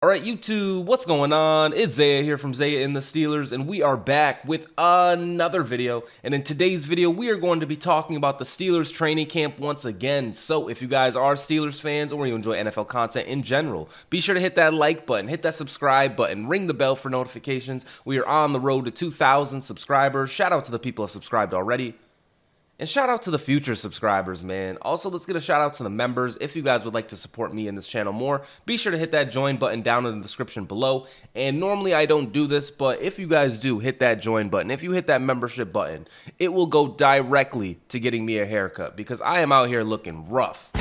Alright YouTube, what's going on? It's Zaya here from Zaya&TheSteelers, and we are back with another video. And in today's video, we are going to be talking about the Steelers training camp once again. So if you guys are Steelers fans or you enjoy NFL content in general, be sure to hit that like button, hit that subscribe button, ring the bell for notifications. We are on the road to 2,000 subscribers. Shout out to the people who have subscribed already. And shout out to the future subscribers, man. Also, let's get a shout out to the members. If you guys would like to support me in this channel more, be sure to hit that join button down in the description below. And normally I don't do this, but if you guys do, hit that join button. If you hit that membership button, it will go directly to getting me a haircut because I am out here looking rough.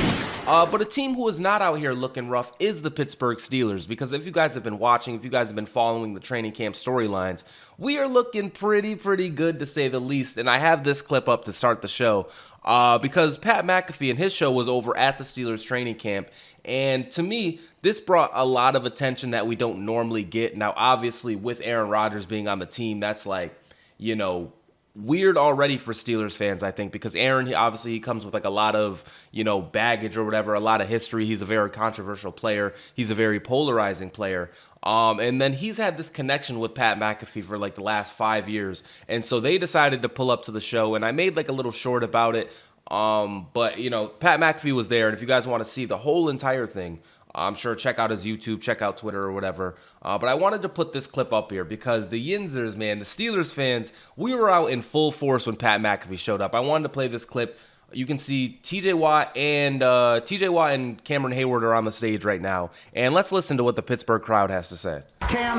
But a team who is not out here looking rough is the Pittsburgh Steelers, because if you guys have been watching, if you guys have been following the training camp storylines, we are looking pretty good to say the least. And I have this clip up to start the show because Pat McAfee and his show was over at the Steelers training camp. And to me, this brought a lot of attention that we don't normally get. Now, obviously, with Aaron Rodgers being on the team, that's like, you know, weird already for Steelers fans, I think, because Aaron, he comes with like a lot of, you know, baggage or whatever, a lot of history. He's a very controversial player. He's a very polarizing player. And then he's had this connection with Pat McAfee for like the last 5 years. And so they decided to pull up to the show, and I made like a little short about it. But, you know, Pat McAfee was there, and if you guys want to see the whole entire thing, I'm sure check out his YouTube, check out Twitter or whatever. But I wanted to put this clip up here because the Yinzers, man, the Steelers fans, we were out in full force when Pat McAfee showed up. I wanted to play this clip. You can see TJ Watt and Cameron Hayward are on the stage right now. And let's listen to what the Pittsburgh crowd has to say. Cam.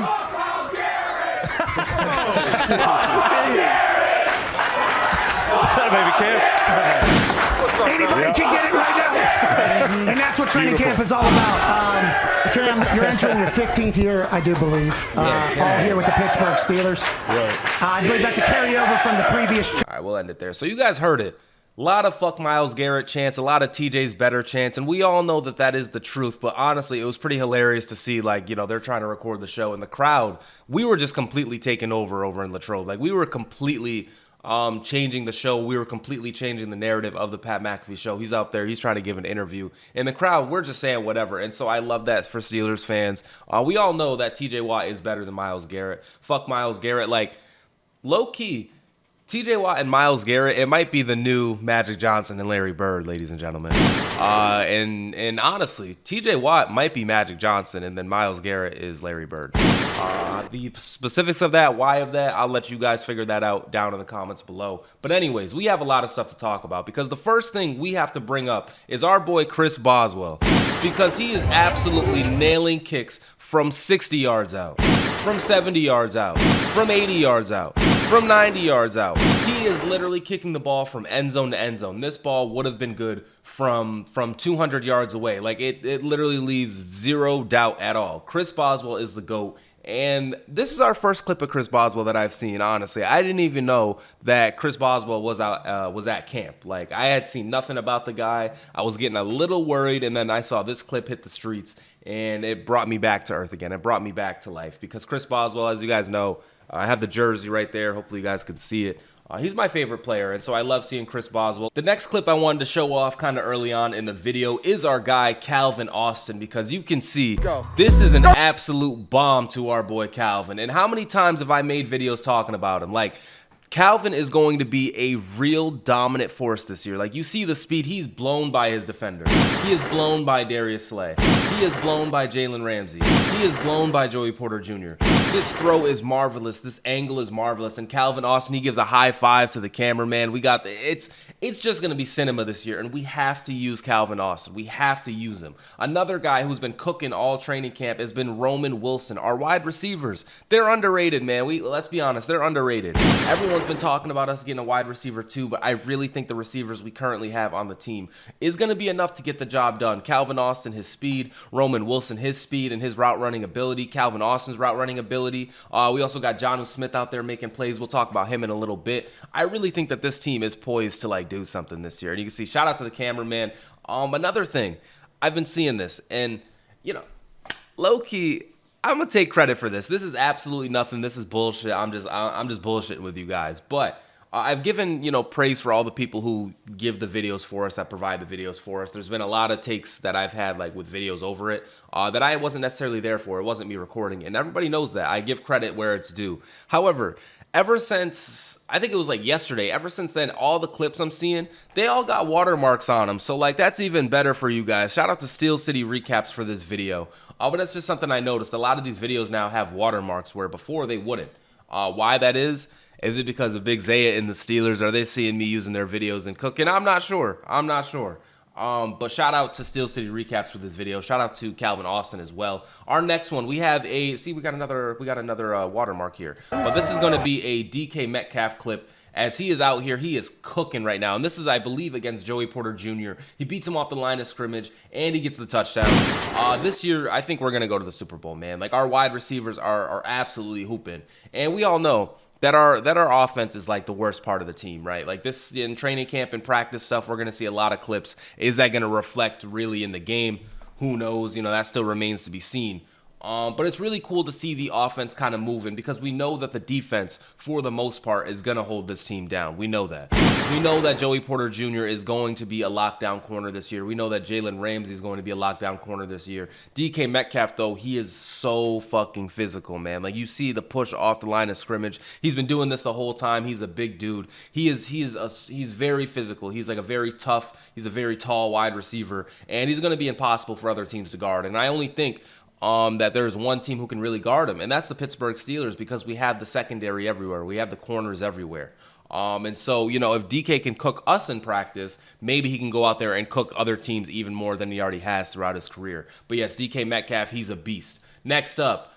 Baby Cam. Anybody can get it right now. And that's what training camp is all about. Cam, you're entering your 15th year, I do believe, all here with the Pittsburgh Steelers. Right. I believe that's a carryover from the previous. All right, we'll end it there. So you guys heard it. A lot of fuck Myles Garrett chants, a lot of TJ's better chants, and we all know that that is the truth, but honestly, it was pretty hilarious to see, like, you know, they're trying to record the show, and the crowd, we were just completely taken over in Latrobe. Like, we were completely changing the show. We were completely changing the narrative of the Pat McAfee show. He's out there. He's trying to give an interview. And the crowd, we're just saying whatever. And so I love that for Steelers fans. We all know that TJ Watt is better than Myles Garrett. Fuck Myles Garrett. Like, low-key, TJ Watt and Myles Garrett, it might be the new Magic Johnson and Larry Bird, ladies and gentlemen. And honestly, TJ Watt might be Magic Johnson, and then Myles Garrett is Larry Bird. The specifics of that, why of that, I'll let you guys figure that out down in the comments below. But anyways, we have a lot of stuff to talk about because the first thing we have to bring up is our boy Chris Boswell, because he is absolutely nailing kicks from 60 yards out, from 70 yards out, from 80 yards out, from 90 yards out. He is literally kicking the ball from end zone to end zone. This ball would have been good from 200 yards away. Like, it literally leaves zero doubt at all. Chris Boswell is the GOAT. And this is our first clip of Chris Boswell that I've seen, honestly. I didn't even know that Chris Boswell was at camp. Like, I had seen nothing about the guy. I was getting a little worried, and then I saw this clip hit the streets, and it brought me back to earth again. It brought me back to life because Chris Boswell, as you guys know, I have the jersey right there. Hopefully you guys can see it. He's my favorite player, and so I love seeing Chris Boswell. The next clip I wanted to show off kind of early on in the video is our guy, Calvin Austin, because you can see this is an absolute bomb to our boy Calvin. And how many times have I made videos talking about him? Like, Calvin is going to be a real dominant force this year. Like, you see the speed. He's blown by his defender. He is blown by Darius Slay. He is blown by Jalen Ramsey. He is blown by Joey Porter Jr. This throw is marvelous. This angle is marvelous. And Calvin Austin, he gives a high five to the cameraman. We got it's just going to be cinema this year, and we have to use Calvin Austin. We have to use him. Another guy who's been cooking all training camp has been Roman Wilson. Our wide receivers, they're underrated, man. Let's be honest, they're underrated. Everyone's been talking about us getting a wide receiver too, but I really think the receivers we currently have on the team is going to be enough to get the job done. Calvin Austin, his speed. Roman Wilson, his speed and his route running ability. Calvin Austin's route running ability. We also got Janu Smith out there making plays. We'll talk about him in a little bit. I really think that this team is poised to like do something this year. And you can see, shout out to the cameraman. Another thing, I've been seeing this, and you know, low-key, I'm gonna take credit for this. This is absolutely nothing. This is bullshit. I'm just bullshitting with you guys. But I've given, praise for all the people who give the videos for us, that provide the videos for us. There's been a lot of takes that I've had, like, with videos over it, that I wasn't necessarily there for. It wasn't me recording, and everybody knows that. I give credit where it's due. However, ever since, I think it was like yesterday, ever since then, all the clips I'm seeing, they all got watermarks on them. So, like, that's even better for you guys. Shout out to Steel City Recaps for this video. But that's just something I noticed. A lot of these videos now have watermarks where before they wouldn't. Why that is it because of Big Zaya and the Steelers? Are they seeing me using their videos and cooking? I'm not sure. But shout out to Steel City Recaps for this video. Shout out to Calvin Austin as well. Our next one, we have we got another watermark here. But this is going to be a DK Metcalf clip. As he is out here, he is cooking right now. And this is, I believe, against Joey Porter Jr. He beats him off the line of scrimmage, and he gets the touchdown. This year, I think we're going to go to the Super Bowl, man. Like, our wide receivers are absolutely hooping. And we all know that our offense is like the worst part of the team, right? Like, this in training camp and practice stuff, we're going to see a lot of clips. Is that going to reflect really in the game? Who knows? That still remains to be seen. But it's really cool to see the offense kind of moving because we know that the defense, for the most part, is going to hold this team down. We know that. We know that Joey Porter Jr. is going to be a lockdown corner this year. We know that Jalen Ramsey is going to be a lockdown corner this year. DK Metcalf, though, he is so fucking physical, man. Like, you see the push off the line of scrimmage. He's been doing this the whole time. He's a big dude. He's very physical. He's like a very tough, he's a very tall wide receiver, and he's going to be impossible for other teams to guard. And I only think that there's one team who can really guard him, and that's the Pittsburgh Steelers, because we have the secondary everywhere. We have the corners everywhere. And so, if DK can cook us in practice, maybe he can go out there and cook other teams even more than he already has throughout his career. But yes, DK Metcalf, he's a beast. Next up,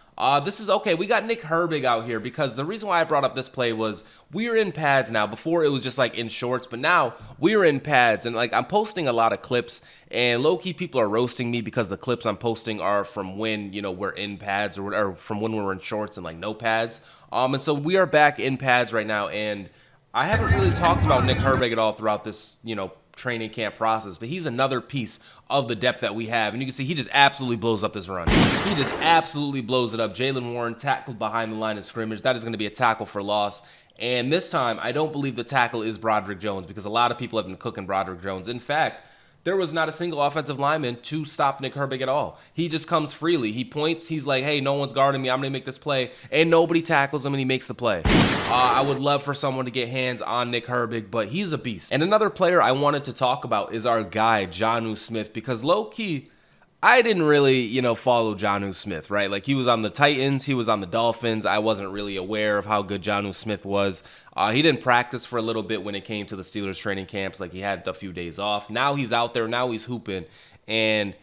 this is okay. We got Nick Herbig out here because the reason why I brought up this play was we're in pads now. Before it was just like in shorts, but now we're in pads, and like I'm posting a lot of clips, and low-key people are roasting me because the clips I'm posting are from when we're in pads or from when we were in shorts and like no pads. And so we are back in pads right now, and I haven't really talked about Nick Herbig at all throughout this training camp process, but he's another piece of the depth that we have. And you can see he just absolutely blows up this run. He just absolutely blows it up. Jaylen Warren tackled behind the line of scrimmage. That is going to be a tackle for loss. And this time, I don't believe the tackle is Broderick Jones because a lot of people have been cooking Broderick Jones. In fact, there was not a single offensive lineman to stop Nick Herbig at all. He just comes freely. He points. He's like, hey, no one's guarding me. I'm going to make this play. And nobody tackles him, and he makes the play. I would love for someone to get hands on Nick Herbig, but he's a beast. And another player I wanted to talk about is our guy, Janu Smith, because low-key, I didn't really, follow Janu Smith, right? Like, he was on the Titans, he was on the Dolphins. I wasn't really aware of how good Janu Smith was. He didn't practice for a little bit when it came to the Steelers training camps. Like, he had a few days off. Now he's out there. Now he's hooping. And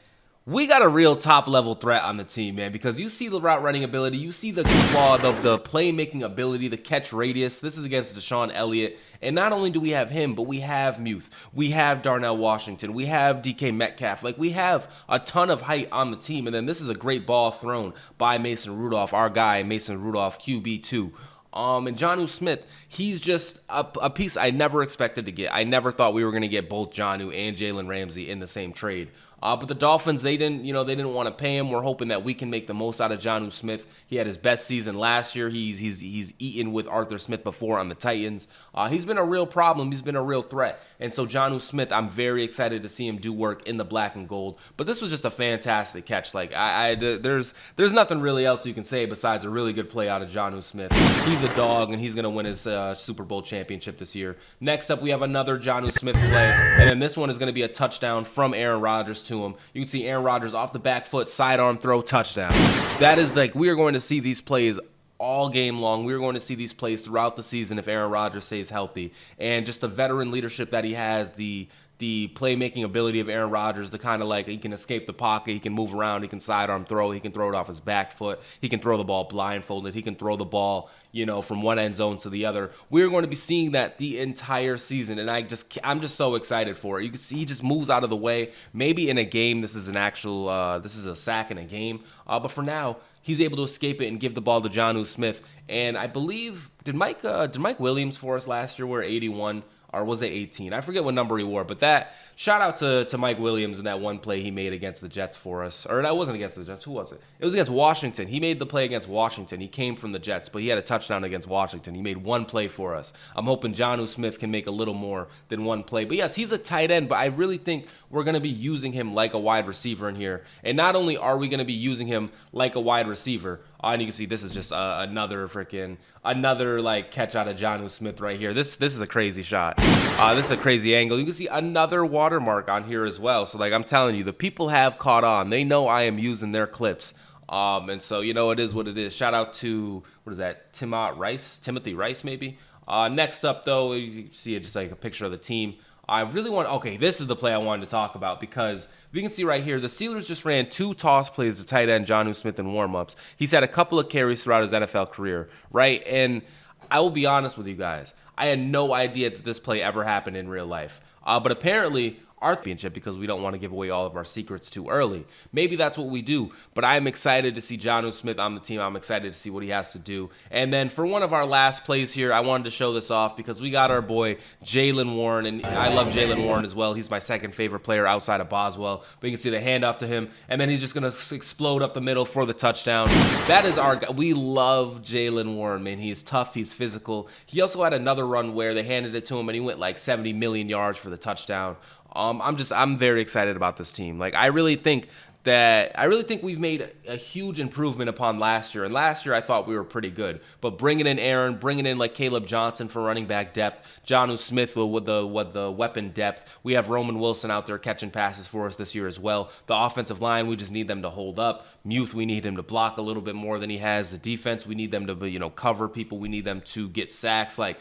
we got a real top-level threat on the team, man, because you see the route running ability, you see the playmaking ability, the catch radius. This is against Deshaun Elliott. And not only do we have him, but we have Muth. We have Darnell Washington. We have DK Metcalf. Like, we have a ton of height on the team. And then this is a great ball thrown by Mason Rudolph, our guy, Mason Rudolph, QB2. And Janu Smith, he's just a piece I never expected to get. I never thought we were going to get both Janu and Jalen Ramsey in the same trade. But the Dolphins, they didn't want to pay him. We're hoping that we can make the most out of Janu Smith. He had his best season last year. He's eaten with Arthur Smith before on the Titans. He's been a real problem. He's been a real threat. And so Janu Smith, I'm very excited to see him do work in the black and gold. But this was just a fantastic catch. Like, there's nothing really else you can say besides a really good play out of Janu Smith. He's a dog, and he's going to win his Super Bowl championship this year. Next up, we have another Janu Smith play, and then this one is going to be a touchdown from Aaron Rodgers to him. You can see Aaron Rodgers off the back foot, sidearm throw, touchdown. That is like, we are going to see these plays all game long. We're going to see these plays throughout the season if Aaron Rodgers stays healthy. And just the veteran leadership that he has, the playmaking ability of Aaron Rodgers, the kind of like he can escape the pocket, he can move around, he can sidearm throw, he can throw it off his back foot, he can throw the ball blindfolded, he can throw the ball, from one end zone to the other. We're going to be seeing that the entire season, and I'm just so excited for it. You can see he just moves out of the way. Maybe in a game, this is a sack in a game, but for now, he's able to escape it and give the ball to Janu Smith. And I believe, did Mike Williams for us last year wear 81? or was it 18? I forget what number he wore, but that shout out to Mike Williams and that one play he made against the Jets for us. Or that wasn't against the Jets. Who was it? It was against Washington. He made the play against Washington. He came from the Jets, but he had a touchdown against Washington. He made one play for us. I'm hoping Janu Smith can make a little more than one play. But yes, he's a tight end, but I really think we're going to be using him like a wide receiver in here. And not only are we going to be using him like a wide receiver, and you can see this is just another like catch out of Janu Smith right here. This is a crazy shot. This is a crazy angle. You can see another watermark on here as well. So like I'm telling you, the people have caught on. They know I am using their clips. And so, you know, it is what it is. Shout out to, what is that, Timothy Rice maybe. Next up though, you see it just like a picture of the team. I really want, okay, this is the play I wanted to talk about because we can see right here, the Steelers just ran 2 toss plays to tight end Janu Smith in warmups. He's had a couple of carries throughout his NFL career, right? And I will be honest with you guys, I had no idea that this play ever happened in real life. But apparently, our championship, because we don't want to give away all of our secrets too early. Maybe that's what we do, but I'm excited to see Janu Smith on the team. I'm excited to see what he has to do. And then for one of our last plays here, I wanted to show this off because we got our boy Jaylen Warren, and I love Jaylen Warren as well. He's my second favorite player outside of Boswell. But you can see the handoff to him, and then he's just going to explode up the middle for the touchdown. That is our guy. We love Jaylen Warren, man. He's tough. He's physical. He also had another run where they handed it to him, and he went like 70 million yards for the touchdown. I'm very excited about this team. Like, I really think we've made a huge improvement upon last year. And last year I thought we were pretty good. But bringing in Aaron, bringing in like Caleb Johnson for running back depth, Janu Smith with the weapon depth. We have Roman Wilson out there catching passes for us this year as well. The offensive line, we just need them to hold up. Muth, we need him to block a little bit more than he has. The defense, we need them to cover people. We need them to get sacks. Like,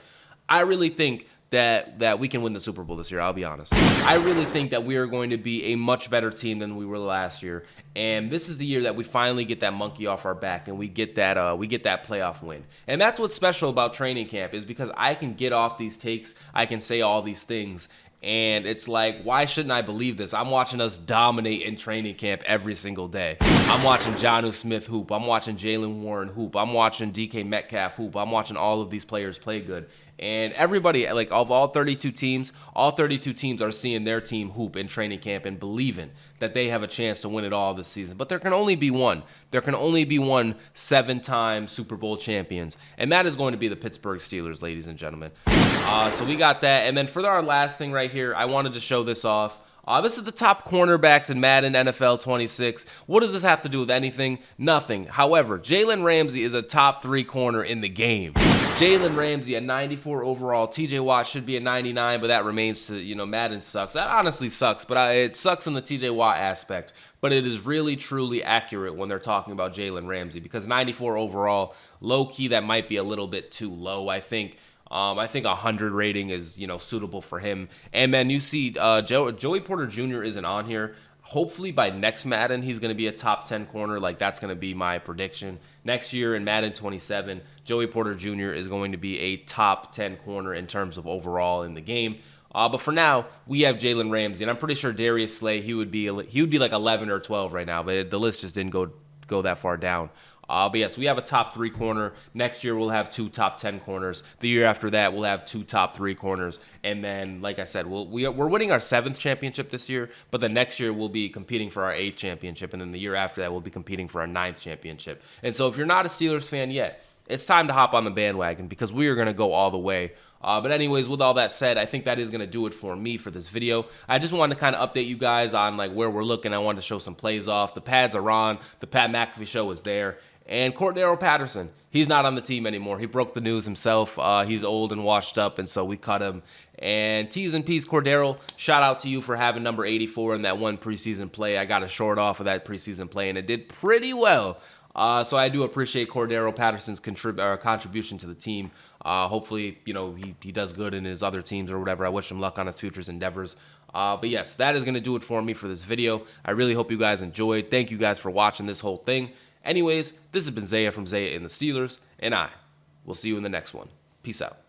I really think that we can win the Super Bowl this year, I'll be honest. I really think that we are going to be a much better team than we were last year. And this is the year that we finally get that monkey off our back and we get that playoff win. And that's what's special about training camp, is because I can get off these takes, I can say all these things, and it's like, why shouldn't I believe this? I'm watching us dominate in training camp every single day. I'm watching Janu Smith hoop. I'm watching Jaylen Warren hoop. I'm watching DK Metcalf hoop. I'm watching all of these players play good. And everybody, like of all 32 teams are seeing their team hoop in training camp and believing that they have a chance to win it all this season. But there can only be one. There can only be one 7-time Super Bowl champions. And that is going to be the Pittsburgh Steelers, ladies and gentlemen. So we got that. And then for our last thing right here, I wanted to show this off. This is the top cornerbacks in Madden NFL 26. What does this have to do with anything? Nothing. However, Jalen Ramsey is a top 3 corner in the game. Jalen Ramsey, a 94 overall. TJ Watt should be a 99, but that remains to, Madden sucks. That honestly sucks, but it sucks in the TJ Watt aspect. But it is really, truly accurate when they're talking about Jalen Ramsey, because 94 overall, low-key, that might be a little bit too low, I think. I think 100 rating is, suitable for him. And then you see Joey Porter Jr. isn't on here. Hopefully by next Madden, he's going to be a top 10 corner. Like, that's going to be my prediction. Next year in Madden 27, Joey Porter Jr. is going to be a top 10 corner in terms of overall in the game. But for now, we have Jalen Ramsey, and I'm pretty sure Darius Slay, he would be like 11 or 12 right now, but the list just didn't go that far down. But yes, we have a top 3 corner. Next year, we'll have 2 top 10 corners. The year after that, we'll have 2 top 3 corners. And then, like I said, we're winning our 7th championship this year, but the next year we'll be competing for our 8th championship. And then the year after that, we'll be competing for our 9th championship. And so if you're not a Steelers fan yet, it's time to hop on the bandwagon, because we are going to go all the way. But anyways, with all that said, I think that is going to do it for me for this video. I just wanted to kind of update you guys on like where we're looking. I wanted to show some plays off. The pads are on. The Pat McAfee show is there. And Cordero Patterson, he's not on the team anymore. He broke the news himself. He's old and washed up, and so we cut him. And T's and P's, Cordero, shout out to you for having number 84 in that one preseason play. I got a short off of that preseason play, and it did pretty well. So I do appreciate Cordero Patterson's contribution to the team. Hopefully, he does good in his other teams or whatever. I wish him luck on his future endeavors. But yes, that is going to do it for me for this video. I really hope you guys enjoyed. Thank you guys for watching this whole thing. Anyways, this has been Zaya from Zaya and the Steelers, and I will see you in the next one. Peace out.